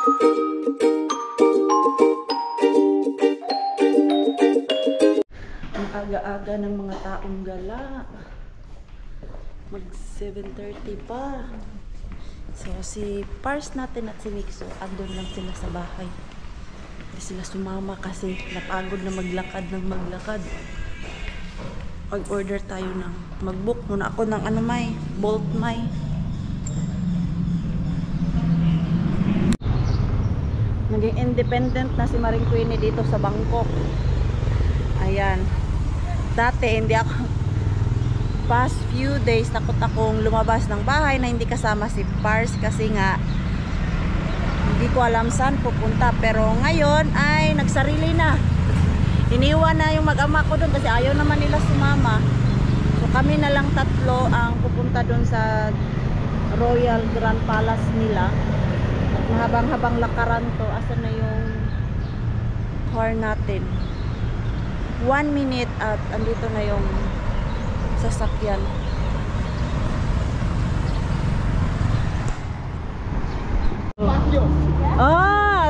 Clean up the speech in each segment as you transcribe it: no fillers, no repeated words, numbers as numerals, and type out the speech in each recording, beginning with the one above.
Ang aga-aga ng mga taong gala. Mag 7:30 pa. So si Pars natin at si Mixo, andun lang sila sa bahay. Hindi sila sumama kasi napagod na maglakad ng maglakad. Mag-order tayo ng, mag-book muna ako ng Bolt May. Naging independent na si Maring Queenie dito sa Bangkok. Ayan. Dati hindi ako, past few days takot akong lumabas ng bahay na hindi kasama si Pars kasi nga hindi ko alam saan pupunta. Pero ngayon ay nagsarili na. Iniwan na yung mag-ama ko doon kasi ayaw naman nila sumama. So kami na lang tatlo ang pupunta doon sa Royal Grand Palace nila. At mahabang-habang lakaran to. Asan na yung car natin? 1 minute at andito na yung sasakyan.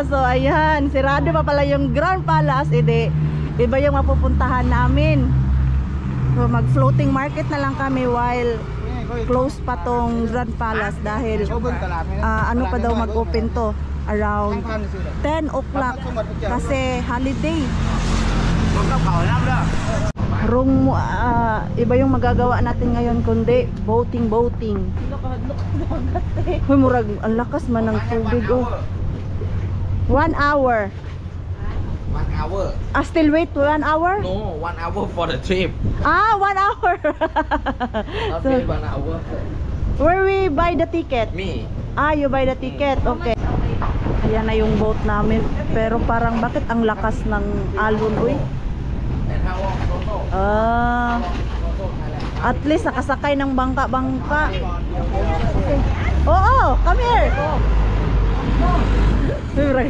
So ayan, sirado pa pala yung Grand Palace. Iba yung mapupuntahan namin. So mag-floating market na lang kami while close pa tong Grand Palace dahil ano pa daw mag-open to around 10 o'clock kasi holiday. Iba yung magagawa natin ngayon kundi boating. Huy, murag ang lakas man ng tubig. 1 hour. 1 hour. Still wait 1 hour? No, 1 hour for the trip. 1 hour. Not so, 1 hour. Where we buy the ticket? Me. You buy the ticket. Okay. Ayan na yung boat namin. Pero parang bakit ang lakas ng alon, uy? And how long total? At least nakasakay ng bangka-bangka. Okay. Oo, come here. Enjoy!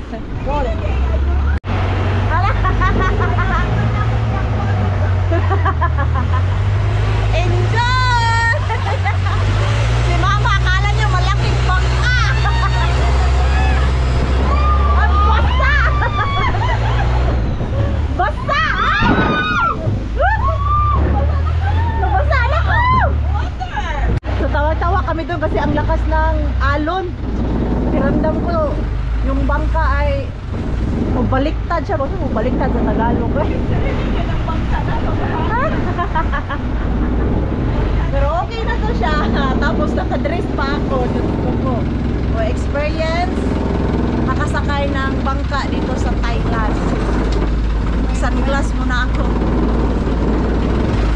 Si Mama akala niya malaking bangka. Ang basa! Basa! Nabasa na ko! So tawa-tawa kami doon kasi ang lakas ng alon. Piramdam ko yung bangka ay baliktad siya. Bakit baliktad sa Tagalog? Pero okay na to siya. Tapos nakadress pa ako. Experience nakasakay ng bangka dito sa Thailand. Sunglass muna ako.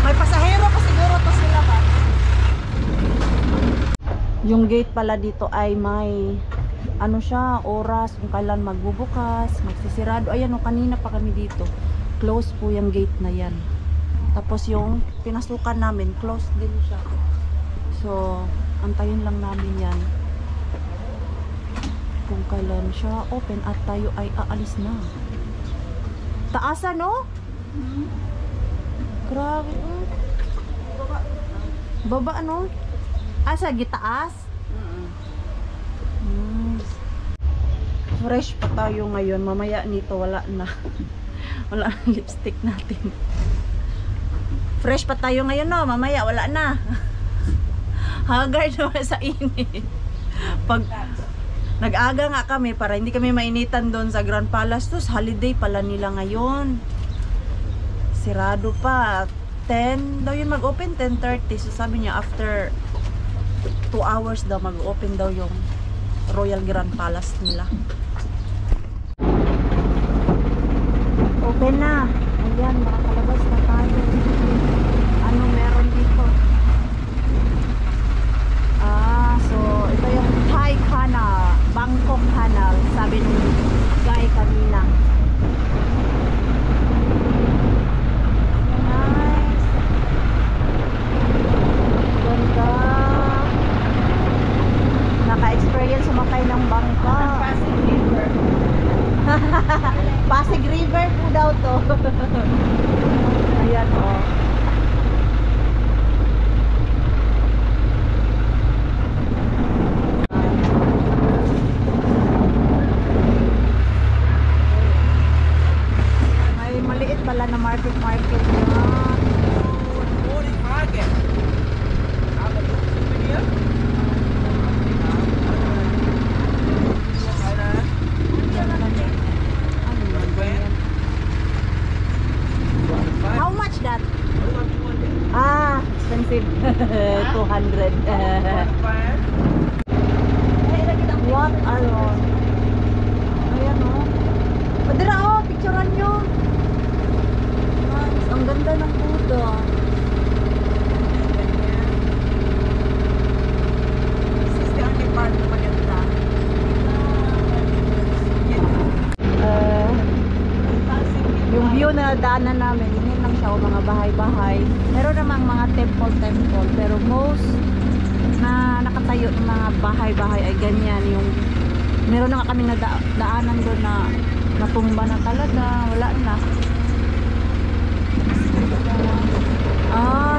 May pasahero pa siguro to sila ba? Yung gate pala dito ay may ano siya, oras kung kailan magbubukas, magsisirado. Ayan o, kanina pa kami dito. Close po yung gate na yan. Tapos yung pinasukan namin, close din siya. So, antayin lang namin yan. Kung kailan siya open at tayo ay aalis na. Taasan no? Grabe. Baba no? Asa, gitaas? Fresh pa tayo ngayon. Mamaya nito wala na. Wala na lipstick natin. Fresh pa tayo ngayon no. Mamaya wala na. Haggard naman sa init. Pag nag-aga nga kami para hindi kami mainitan doon sa Grand Palace. Tapos holiday pala nila ngayon. Sirado pa. 10 daw yun mag-open. 10:30. So sabi niya after 2 hours daw mag-open daw yung Royal Grand Palace nila. Open na. Ayan, makakalabas na tayo. Ano meron dito? So ito yung Thai Canal, Bangkok Canal, sabi ng guy kanina. Nice. Ganda. Naka-experience sumakay ng bangka. Pasig River. Pasig River po daw to. Ayan o. pinadaanan namin, yun lang siya o mga bahay-bahay. Meron namang mga temple, pero most na nakatayo ng mga bahay-bahay ay ganyan. Yung meron na nga kami nadaanan doon na natumba na talaga, wala na.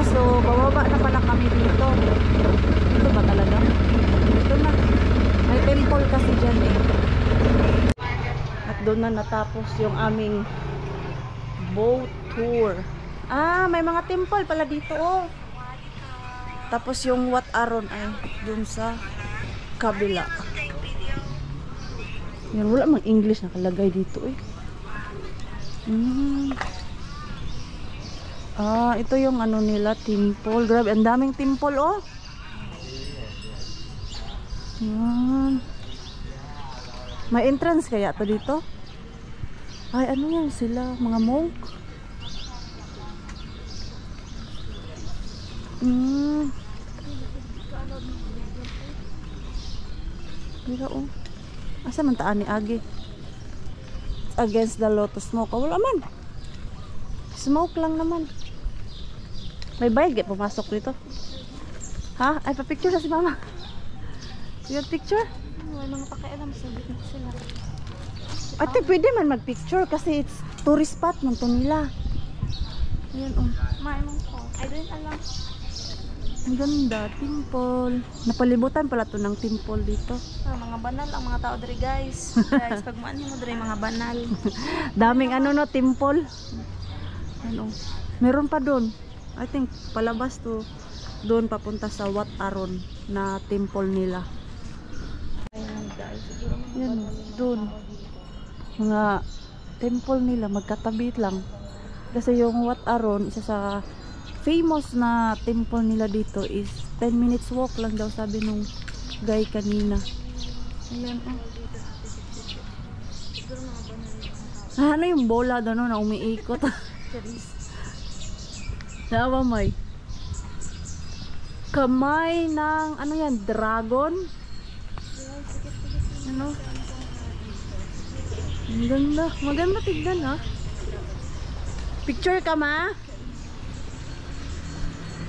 So bababa na pala kami dito. Ito ba talaga? Ito na. May temple kasi dyan eh. At doon na natapos yung aming boat tour. May mga temple pala dito oh. Tapos yung Wat Arun ay dun sa kabila. Yan, wala mang English nakalagay dito eh. Ito yung ano nila, temple. Grabe, ang daming temple oh. Yan. May entrance kaya to dito? Ay, ano yan sila? Mga monk? Mira oh. Asa man taan ni Agi? Against the lotus smoke. Wala man. Smoke lang naman. May bayad pumasok dito. Ha? Ay, pa-picture na si mama. You have picture? May mga pakialam sa bit sila. Ate, pwede man mag-picture kasi it's tourist spot man to nila. Ayan oh. May mong ko. I didn't alam. Ang ganda, temple. Napalibutan pala to ng temple dito. Mga banal ang mga tao diri guys. Guys, pag maanhin mo diri mga banal. Daming ano no, temple. Ano? Meron pa doon. I think palabas to doon papunta sa Wat Arun na temple nila. Yan, doon. Mga temple nila magkatabi lang. Kasi yung Wat Arun, isa sa famous na temple nila dito is 10 minutes walk lang daw sabi nung guy kanina. Ayan oh. Ano yung bola doon na umiikot? Nawa may kamay ng ano yan, dragon. Ano? Ang ganda. Maganda tignan ha. Picture ka ma?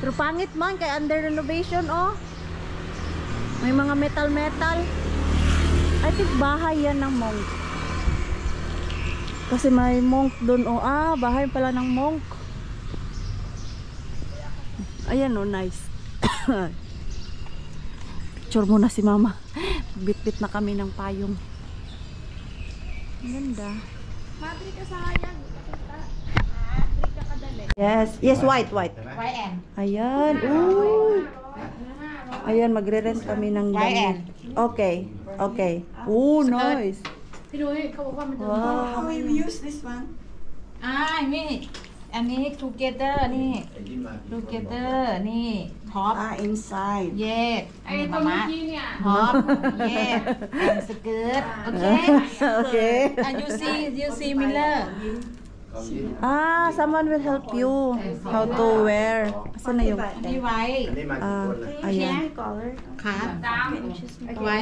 Pero pangit man kay under renovation oh. May mga metal. I think bahay yan ng monk. Kasi may monk doon oh. Bahay pala ng monk. Ayan oh, nice. Picture muna si mama. Bit-bit na kami ng payong. Ang ganda. Madri ka sa hayag. Madri ka kadali. Yes, white. YN. Ayan. Uy. Ayan, magre-rent kami ng damit. Okay. Nice. Wow. How will you use this one? อันนี้ together นี่ together นี่ top Inside. yes อันนี้มาม่า top yes and skirt okay Okay. and you see Miller Someone will help you how to wear. Asan na yung นี่ไว้ ayan. Color. ครับไว้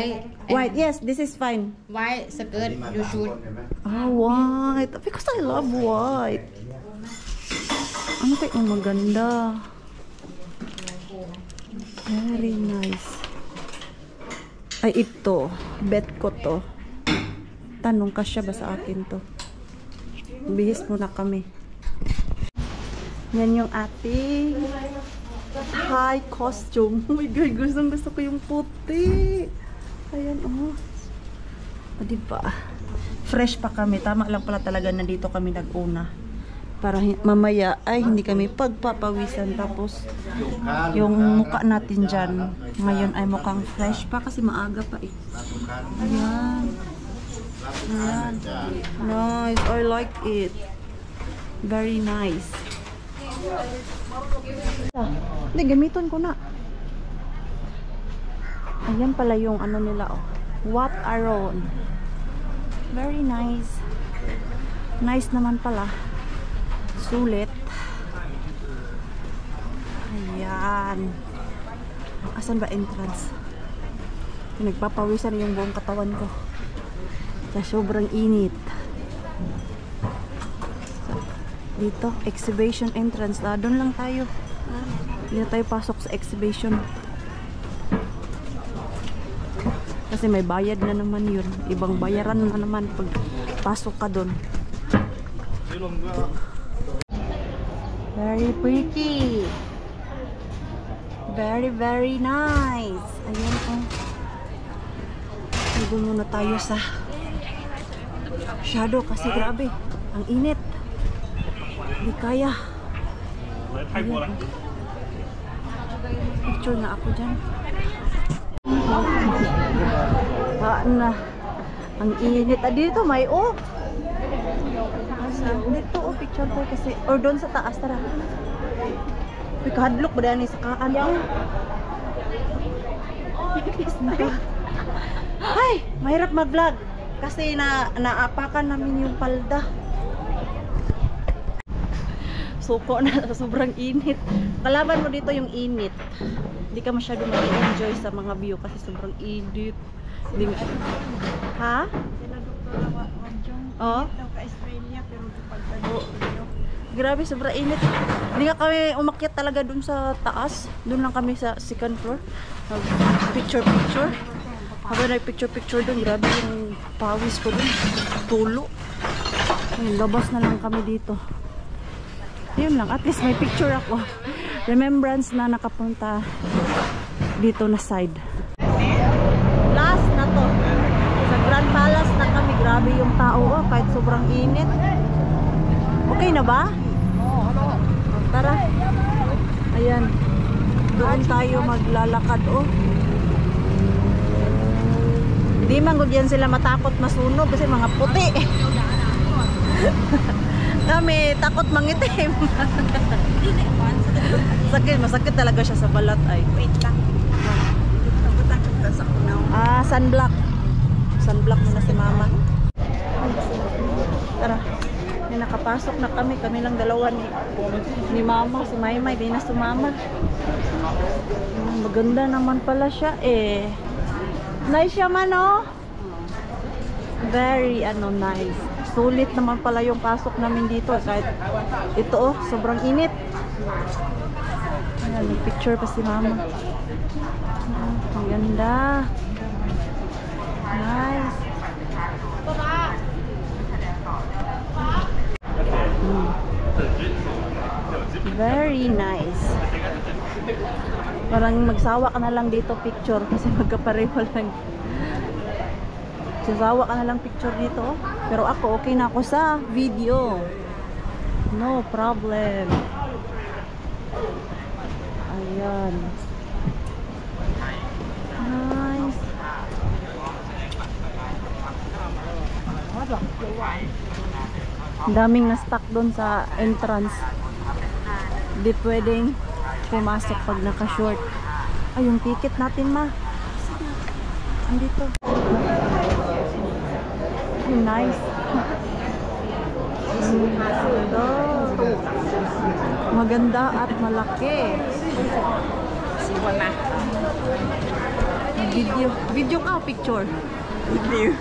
White. Yes, this is fine. ไว้ skirt you should White. Because I love white. Ano kayo maganda. Very nice. Ay, ito. Bet ko to. Tanong kasya ba sa akin to? Bihis muna kami. Yan yung ating Thai costume. Oh my God, gusto ko yung puti. Ayan, oh. Diba? Fresh pa kami. Tama lang pala talaga na dito kami nag-una. Para mamaya ay hindi kami pagpapawisan. Tapos yung mukha natin dyan ngayon ay mukhang fresh pa kasi maaga pa eh. Ayan. Nice. I like it. Very nice. Hindi, gamiton ko na. Ayan pala yung ano nila oh. Wat Arun. Very nice. Nice naman pala. Sulit. Ayan. Asan ba entrance? Nagpapawisan yung buong katawan ko. Sa sobrang init. Dito, exhibition entrance. Doon lang tayo. Hindi na tayo pasok sa exhibition. Kasi may bayad na naman yun. Ibang bayaran na naman pag pasok ka doon. Very pretty. Very, very nice. Ayan oh. Dito muna tayo sa shadow kasi grabe. Ang init. Hindi kaya. Ayan. Picture na ako dyan. Na. Ang init. Dito may dito picture ko kasi or doon sa taas tara. Pikadlok ba dani sa kaan yaw? Ay, mahirap mag-vlog kasi naapakan namin yung palda. Suko na sobrang init. Kalaban mo dito yung init. Hindi ka masyado mag-enjoy sa mga view kasi sobrang init. Ha? Oh. Grabe, sobrang init. Hindi nga kami umakyat talaga dun sa taas. Dun lang kami sa second floor. Picture. Habang nag-picture dun, grabe yung pawis ko dun. Tulo. Ayun, labas na lang kami dito. Yun lang, at least may picture ako. Remembrance na nakapunta dito na side. Last na to. Sa Grand Palace na kami. Grabe yung tao kahit sobrang init. Okay na ba? Tara. Ayan. Doon tayo maglalakad Hindi man gud yan sila matakot masunog kasi mga puti. Kami takot mangitim. Masakit talaga siya sa balat ay. Wait lang. Sunblock. Sunblock muna si mama. Tara. Nakapasok na kami lang dalawa ni mama, si Maymay, di na sumama. Maganda naman pala siya nice siya man very nice. Sulit naman pala yung pasok namin dito kahit ito sobrang init. Ayan, may picture pa si mama. Ang ganda. Nice. Very nice. Parang magsawa ka na lang dito picture kasi magkapareho lang. Magsawa ka na lang picture dito. Pero ako okay na ako sa video. No problem. Ayan. Nice. Daming na-stuck doon sa entrance. Di pwedeng pumasok pag naka-short. Ay, yung ticket natin andito. Nice. Maganda at malaki. Video ka o picture? Video.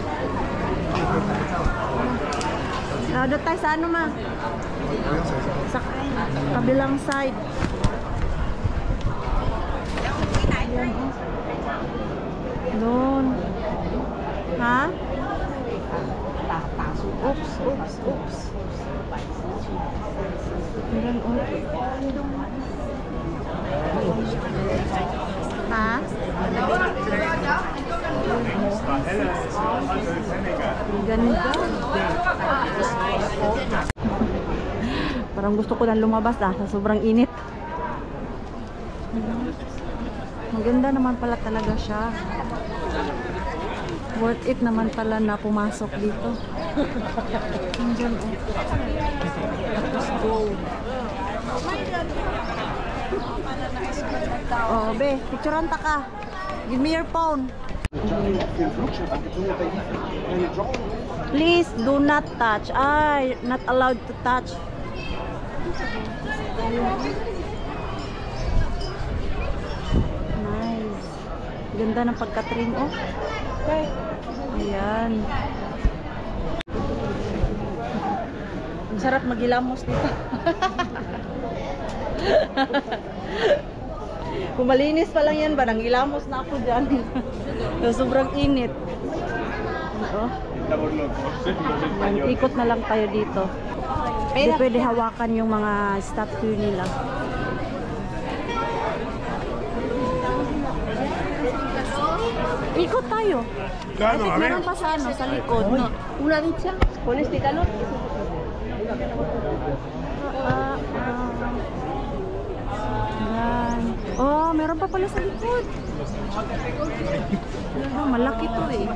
Doon tayo sa sa kabilang side. Doon. Ha? Oops. Doon, Ha? Ganda. Parang gusto ko na lumabas sa sobrang init. Maganda naman pala talaga siya. Worth it naman pala na pumasok dito. Diyan Tapos go. Be, picturean ta ka. Give me your phone. Please do not touch. Not allowed to touch. Nice. Ganda ng pagka-trim Ayan. Ang sarap magilamos dito. Kung malinis pa lang yan ba, nangilamos na ako dyan. Sobrang init. Oh. Ikot na lang tayo dito. Hindi pwede hawakan yung mga statue nila. Ikot tayo. Kasi meron pa sa ano, sa likod. No? Una dicha. Pones de calor. Yan. Oh, meron pa pala sa likod. Oh, malaki to eh.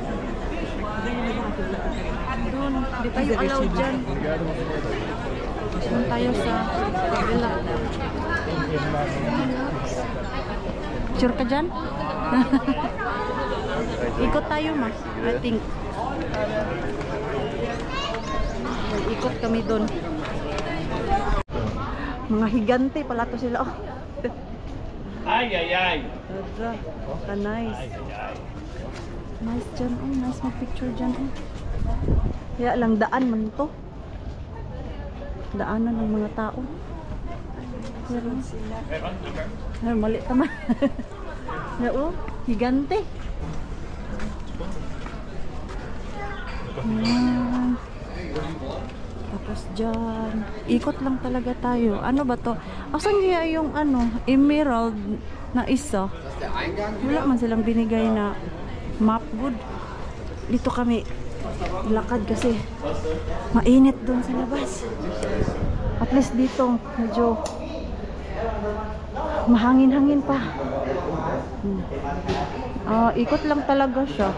Doon, di tayo allowed dyan. Doon tayo sa kabila. Sure ka dyan? Ikot tayo ma, I think. Ikot kami doon. Mga higante pala to sila. Oh. Ay, ay, ay. Nice. Nice dyan. Oh, nice mag-picture dyan. Oh. Kaya lang daan man to. Daanan ng mga tao. Pero mali tama. Oh, higante. Ayan. Tapos dyan. Ikot lang talaga tayo. Ano ba to? Asan kaya yung ano, emerald na isa? Wala man silang binigay na map. Good. Dito kami lakad kasi mainit doon sa labas. At least dito medyo mahangin-hangin pa. Ikot lang talaga siya.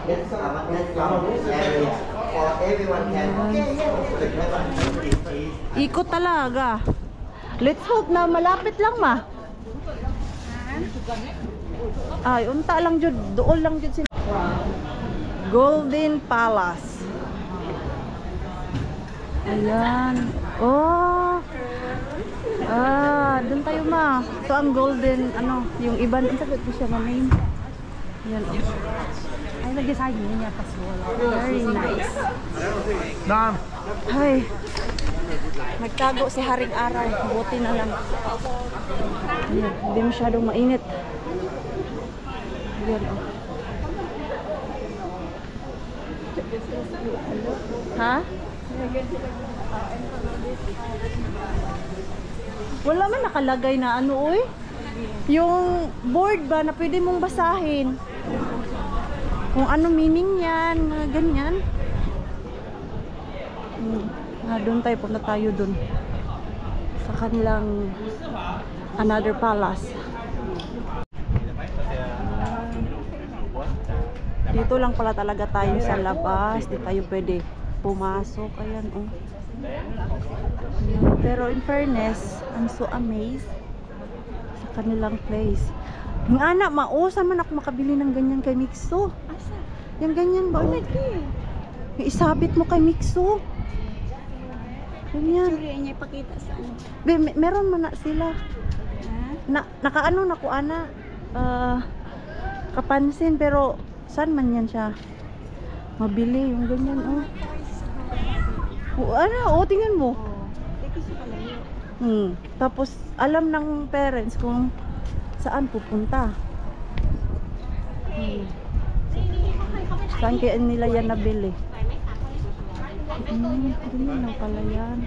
Ikot talaga. Let's hope na malapit lang ma. Ay, unta lang jud, dool lang jud sila. Golden Palace. Ayan. Oh. Doon tayo ma. Ito ang golden, ano, yung iba, ang sagot ko siya ma-name. Ayan, oh. Ay, nag-design niya paswala. Very nice. Nam. Ay. Nagtago si Haring Araw. Buti na lang. Ayan, hindi masyadong mainit. Ayan, oh. Ha? Wala man nakalagay na ano oy. Yung board ba na pwede mong basahin. Kung ano meaning yan, mga ganyan. Doon tayo, punta tayo doon. Sa kanilang another palace. Dito lang pala talaga tayo sa labas. Di tayo pwede pumasok. Ayan, oh. Ayan. Pero in fairness, I'm so amazed sa kanilang place. Yung anak, mausan man ako makabili ng ganyan kay Mixo. Asa? Yung ganyan ba? Oh. Yung isabit mo kay Mixo. Ganyan. Sure niya ipakita sa ano. Meron man na sila. Nakaano na ko, ana. Kapansin, pero saan man yan siya? Mabili, yung ganyan, oh. Ano, oh, tingnan mo. Tapos, alam ng parents kung saan pupunta. Saan kaya nila yan nabili? Ganyan lang pala yan.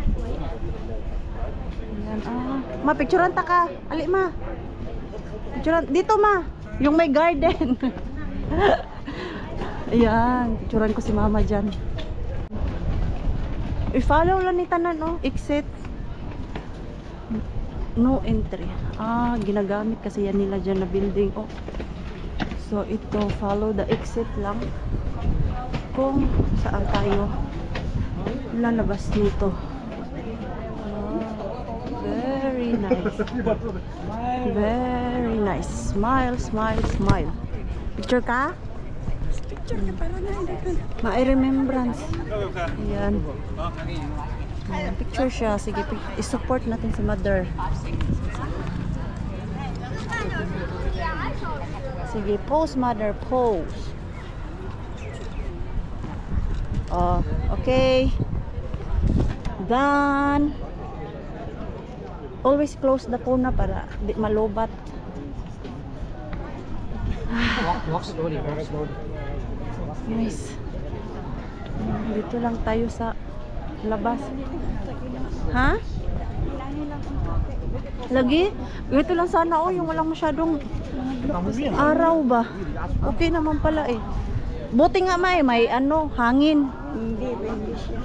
Ayan, ma, picturean ta ka. Ali, ma. Picturean, dito, ma. Yung may garden. Ayan, picturean ko si mama dyan. I-follow lang ni tanan, no? Exit. No entry. Ginagamit kasi yan nila dyan na building. Oh. So, ito, follow the exit lang. Kung saan tayo lalabas nito. Very nice. Very nice. Smile, smile, smile. Picture ka? Picture ka para na. Ma-I remembrance. Ayan. Picture siya. Sige, i-support natin si mother. Sige, pose mother, pose. Okay. done. Always close the puna para di malubat. Walk slowly, walk slowly. Nice. Dito lang tayo sa labas. Ha? Lagi? Dito lang sana yung walang masyadong araw ba? Okay naman pala eh. Buti nga may ano, hangin. Hindi, hindi siya.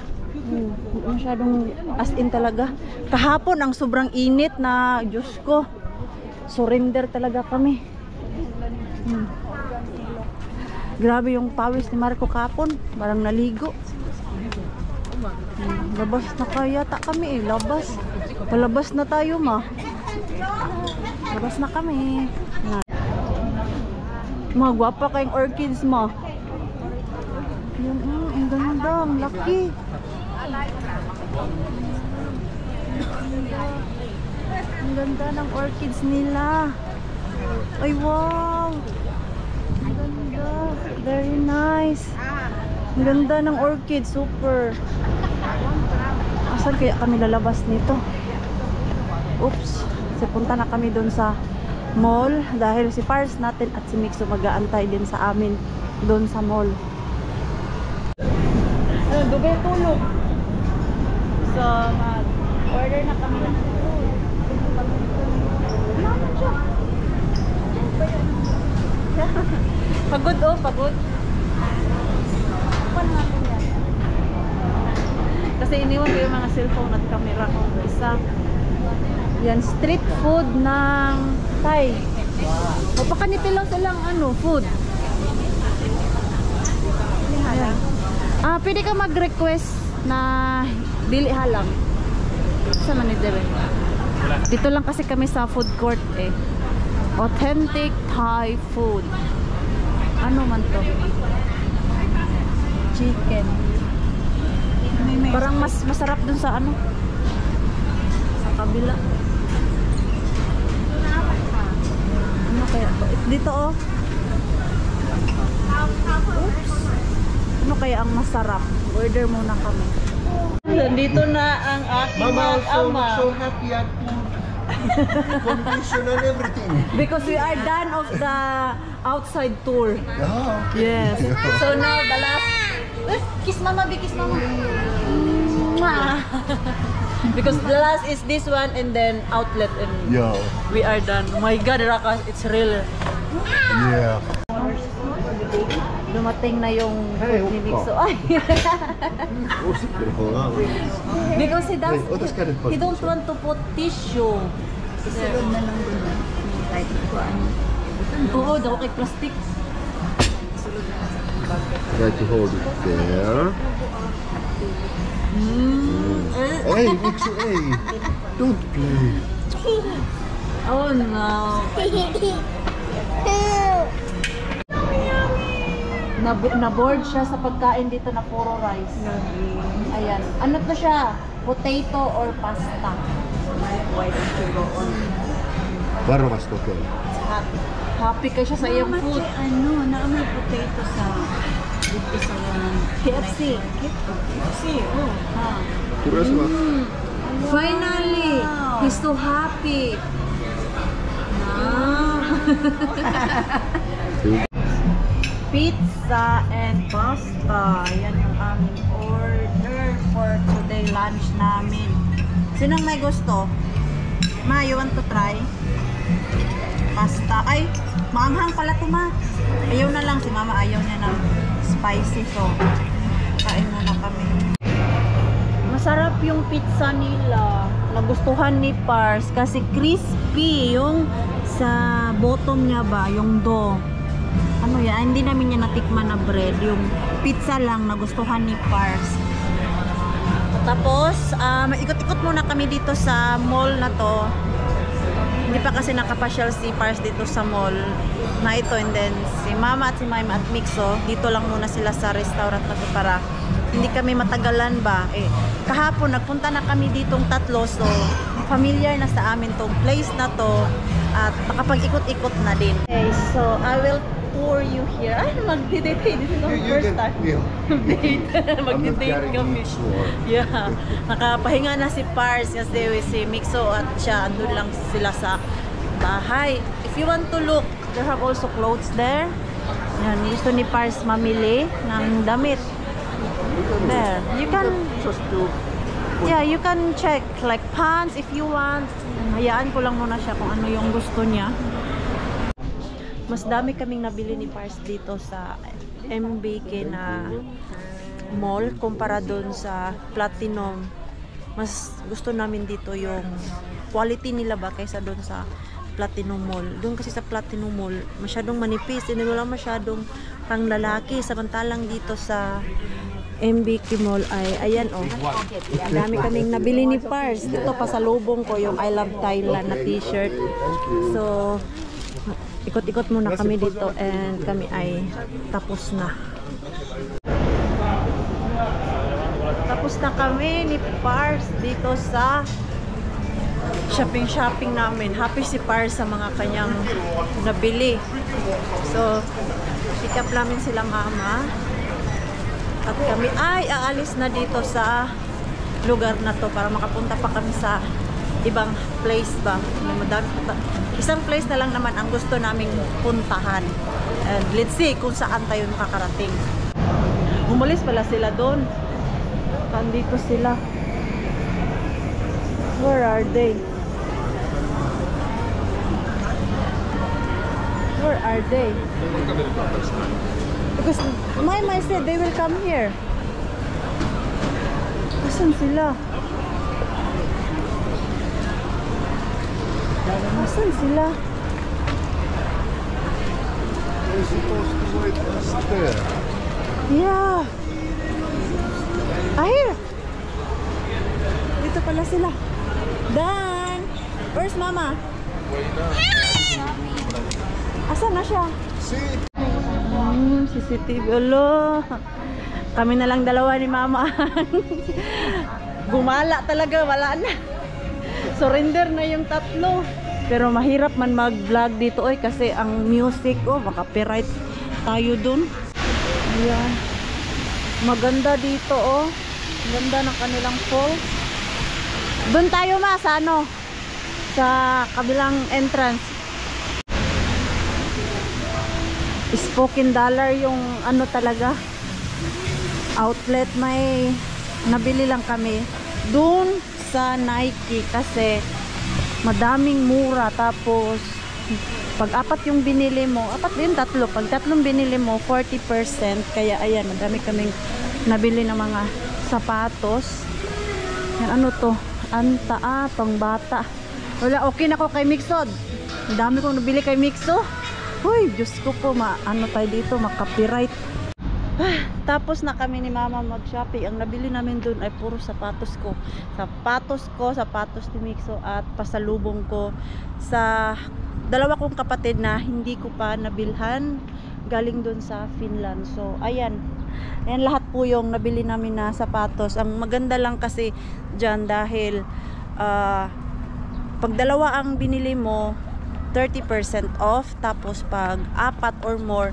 Masyadong as in talaga. Kahapon ang sobrang init na, Diyos ko. Surrender talaga kami. Grabe yung pawis ni Marco kahapon. Parang naligo. Labas na kaya kami eh. Labas. Palabas na tayo ma. Labas na kami. Mga gwapa kayong orchids ma. Yan, ang ganda. Ang laki. Ang ganda ng orchids nila. Ay wow. Ang ganda. Very nice. Ang ganda ng orchid. Super. Asan kaya kami lalabas nito? Oops. Kasi punta na kami doon sa mall. Dahil si Pars natin at si Mixo mag-aantay din sa amin doon sa mall. Dugay tulog. So, mag-order na kami ng food. Naman siya. Pagod oh, pagod. Paano natin yan? Kasi iniwan ko yung mga cellphone at camera ko. Isa. Yan, street food ng Thai. O pakanipil lang silang ano, food. Ayan. Pwede ka mag-request na dili halang. Sa Manila. Dito lang kasi kami sa food court eh. Authentic Thai food. Ano man to? Chicken. Parang mas masarap dun sa ano? Sa kabila. Ano kaya? Dito oh. Oops. Ano kaya ang masarap? Order muna kami. Nandito na ang aking mag-ama. So happy at condition and everything. Because we are done of the outside tour. Ah, okay. Yes. So now the last. Kiss mama, kiss mama. Mwah. Because the last is this one and then outlet and Yeah. we are done. Oh my God, Rakas, it's real. Yeah. Dumating na yung food ni Mixo. Ay. Because he don't want to put tissue. Isulod na lang din na. Kahit ko ano. Oo, daw kay plastic. Try to hold it there. Hey, Mixo, hey. Don't play. Oh no. Na-board siya sa pagkain dito na puro rice. Ayan. Ano to siya? Potato or pasta? Why don't you go on? Varmasti okay. Happy ka siya sa iyong food. Ano, naamay potato sa dito sa KFC. KFC, oh. Ha. Kurasa. Finally! He's so happy. Pizza and pasta. Yan yung aming order for today lunch namin. Sinong may gusto? Ma, you want to try? Pasta. Ay, maanghang pala ito ma. Ayaw na lang. Si mama ayaw niya ng spicy. So, kain muna kami. Masarap yung pizza nila. Nagustuhan ni Pars kasi crispy yung sa bottom niya ba, yung dough. Ano yan, hindi namin niya natikman na bread. Yung pizza lang nagustuhan ni Pars. Tapos, ikot-ikot muna kami dito sa mall na to. Hindi pa kasi nakapasyal si Pars dito sa mall na ito. And then, si Mama at si Maima at Mixo, dito lang muna sila sa restaurant na to para hindi kami matagalan ba. Kahapon, nagpunta na kami ditong tatlo. So, familiar na sa amin tong place na to. At makapag-ikot-ikot na din. Okay, so I will tour you here. Ay, mag-date. This is our first time. Yeah. Date. I'm not Mag-date carrying kami. each one. Yeah. Nakapahinga na si Pars kasi si Mixo at siya andun lang sila sa bahay. If you want to look, there have also clothes there. Yan, gusto ni Pars mamili ng damit. There. You can you can check like pants if you want. Hayaan ko lang muna siya kung ano yung gusto niya. Mas dami kaming nabili ni Pars dito sa MBK na mall kumpara doon sa Platinum. Mas gusto namin dito yung quality nila ba kaysa doon sa Platinum Mall. Doon kasi sa Platinum Mall masyadong manipis, hindi wala masyadong pang lalaki, samantalang dito sa MBK Mall ay ayan oh. Dami kaming nabili ni Pars. Dito pasalubong ko yung I Love Thailand na t-shirt. So ikot-ikot muna kami dito and kami ay tapos na. Tapos na kami ni Pars dito sa shopping namin. Happy si Pars sa mga kanyang nabili. So, pick up namin sila mama. At kami ay aalis na dito sa lugar na to para makapunta pa kami sa ibang place ba. Isang place na lang naman ang gusto naming puntahan. And let's see kung saan tayo makakarating. Umalis pala sila doon. Nandito sila. Where are they? Where are they? Because my said they will come here. Asan sila? Asan sila? We're supposed to wait us there. Yeah. Ah, here. Dito pala sila. Dan! Where's mama? Asan na siya? See? CCTV. Alo. Kami na lang dalawa ni mama. Gumala talaga. Wala na. Surrender na yung tatlo. Pero mahirap man mag-vlog dito kasi ang music baka copyright tayo dun. Ayan. Maganda dito Ganda ng kanilang falls. Doon tayo ma sa sa kabilang entrance. Spoken Dollar yung talaga outlet. May nabili lang kami doon sa Nike kasi madaming mura. Tapos pag apat yung binili mo, pag tatlong binili mo 40%. Kaya ayan, madami kaming nabili ng mga sapatos. Yan, to? Anta pang bata. Wala, okay na ko kay Mixod. Ang dami kong nabili kay Mixo. Uy, Diyos ko po, tayo dito, makapiright. Tapos na kami ni mama mag-shopping. Ang nabili namin dun ay puro sapatos ko. Sapatos ni Mixo at pasalubong ko sa dalawa kong kapatid na hindi ko pa nabilhan. Galing dun sa Finland. So, ayan lahat po yung nabili namin na sapatos. Ang maganda lang kasi dyan dahil pag dalawa ang binili mo 30% off, tapos pag apat or more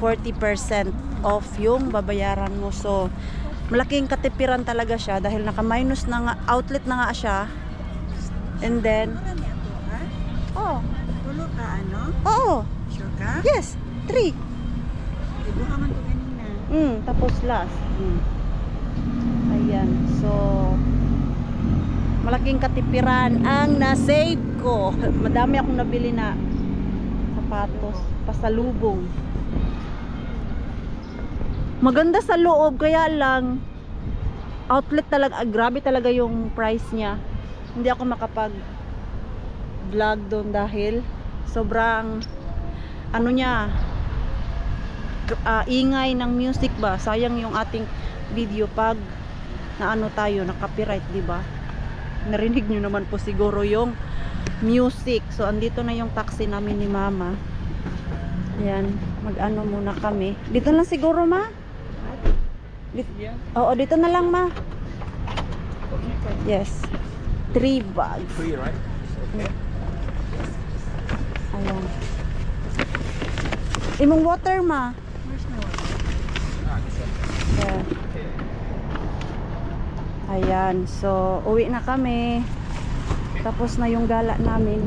40% off yung babayaran mo. So malaking katipiran talaga siya dahil naka-minus na nga, outlet na nga siya. And then Tulo ka Sure ka? Yes, 3. Ibuha man to kanina. Tapos last. Ayan. So malaking katipiran ang na-save ko. Madami akong nabili na sapatos, pasalubong. Maganda sa loob, kaya lang outlet talaga, grabe talaga yung price niya. Hindi ako makapag vlog doon dahil sobrang ingay ng music ba. Sayang yung ating video pag tayo na copyright, di ba? Narinig nyo naman po siguro yung music. So andito na yung taxi namin ni mama. Ayan, muna kami. Dito na siguro ma? Oo, dito na lang ma. Yes. 3 bags. 3, right? Ayan. Imong water ma. Yeah. Ayan, so uwi na kami. Tapos na yung gala namin.